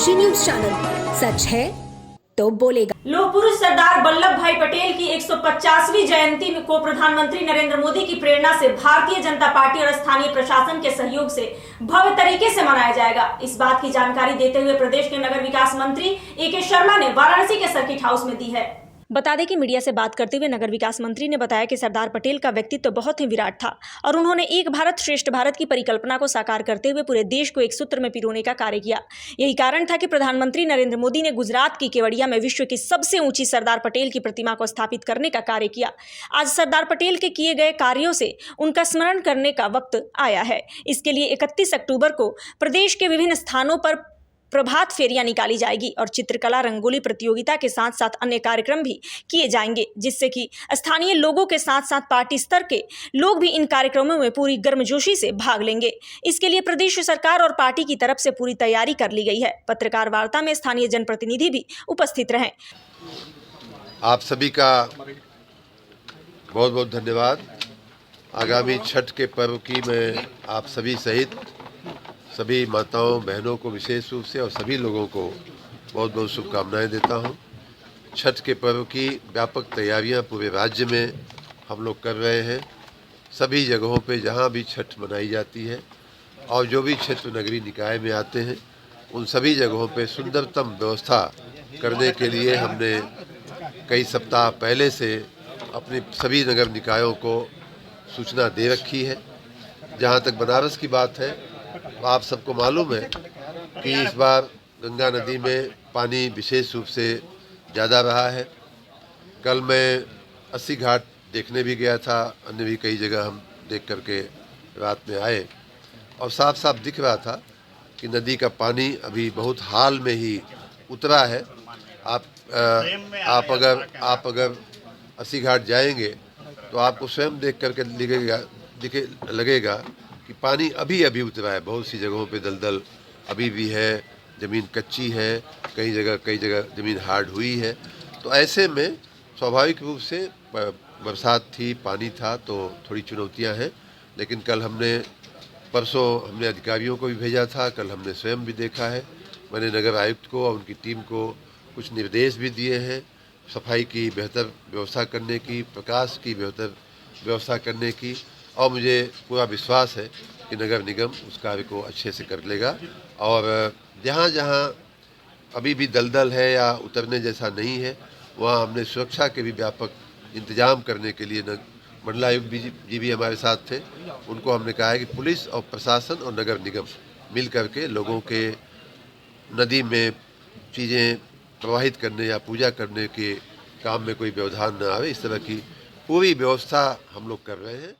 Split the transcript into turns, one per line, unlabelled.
राशि news channel, सच है तो बोलेगा।
लोह पुरुष सरदार वल्लभ भाई पटेल की 150वीं जयंती को प्रधानमंत्री नरेंद्र मोदी की प्रेरणा से भारतीय जनता पार्टी और स्थानीय प्रशासन के सहयोग से भव्य तरीके से मनाया जाएगा। इस बात की जानकारी देते हुए प्रदेश के नगर विकास मंत्री ए.के. शर्मा ने वाराणसी के सर्किट हाउस में दी है। बता दें कि मीडिया से बात करते हुए नगर विकास मंत्री ने बताया कि सरदार पटेल का व्यक्तित्व तो बहुत ही विराट था और उन्होंने एक भारत श्रेष्ठ भारत की परिकल्पना को साकार करते हुए पूरे देश को एक सूत्र में पिरोने का कार्य किया। यही कारण था कि प्रधानमंत्री नरेंद्र मोदी ने गुजरात की केवड़िया में विश्व की सबसे ऊंची सरदार पटेल की प्रतिमा को स्थापित करने का कार्य किया। आज सरदार पटेल के किए गए कार्यों से उनका स्मरण करने का वक्त आया है। इसके लिए 31 अक्टूबर को प्रदेश के विभिन्न स्थानों पर प्रभात फेरियां निकाली जाएगी और चित्रकला रंगोली प्रतियोगिता के साथ साथ अन्य कार्यक्रम भी किए जाएंगे, जिससे कि स्थानीय लोगों के साथ साथ पार्टी स्तर के लोग भी इन कार्यक्रमों में पूरी गर्मजोशी से भाग लेंगे। इसके लिए प्रदेश सरकार और पार्टी की तरफ से पूरी तैयारी कर ली गई है। पत्रकार वार्ता में स्थानीय जनप्रतिनिधि भी उपस्थित रहे।
आप सभी का बहुत बहुत धन्यवाद। आगामी छठ के पर्व की मैं आप सभी सहित सभी माताओं बहनों को विशेष रूप से और सभी लोगों को बहुत बहुत शुभकामनाएं देता हूं। छठ के पर्व की व्यापक तैयारियां पूरे राज्य में हम लोग कर रहे हैं। सभी जगहों पे जहां भी छठ मनाई जाती है और जो भी क्षेत्र नगरीय निकाय में आते हैं उन सभी जगहों पे सुंदरतम व्यवस्था करने के लिए हमने कई सप्ताह पहले से अपने सभी नगर निकायों को सूचना दे रखी है। जहां तक बनारस की बात है, आप सबको मालूम है कि इस बार गंगा नदी में पानी विशेष रूप से ज़्यादा रहा है। कल मैं 80 घाट देखने भी गया था, अन्य भी कई जगह हम देख करके रात में आए और साफ साफ दिख रहा था कि नदी का पानी अभी बहुत हाल में ही उतरा है। आप अगर 80 घाट जाएंगे तो आपको स्वयं देख करके लगेगा कि पानी अभी अभी उतरा है। बहुत सी जगहों पे दलदल अभी भी है, ज़मीन कच्ची है, कई जगह ज़मीन हार्ड हुई है। तो ऐसे में स्वाभाविक रूप से बरसात थी, पानी था, तो थोड़ी चुनौतियां हैं। लेकिन परसों हमने अधिकारियों को भी भेजा था, कल हमने स्वयं भी देखा है। मैंने नगर आयुक्त को और उनकी टीम को कुछ निर्देश भी दिए हैं सफाई की बेहतर व्यवस्था करने की, प्रकाश की बेहतर व्यवस्था करने की, और मुझे पूरा विश्वास है कि नगर निगम उस कार्य को अच्छे से कर लेगा। और जहाँ जहाँ अभी भी दलदल है या उतरने जैसा नहीं है, वहाँ हमने सुरक्षा के भी व्यापक इंतजाम करने के लिए मंडलायुक्त जी भी हमारे साथ थे। उनको हमने कहा है कि पुलिस और प्रशासन और नगर निगम मिल करके लोगों के नदी में चीज़ें प्रवाहित करने या पूजा करने के काम में कोई व्यवधान न आवे, इस तरह की पूरी व्यवस्था हम लोग कर रहे हैं।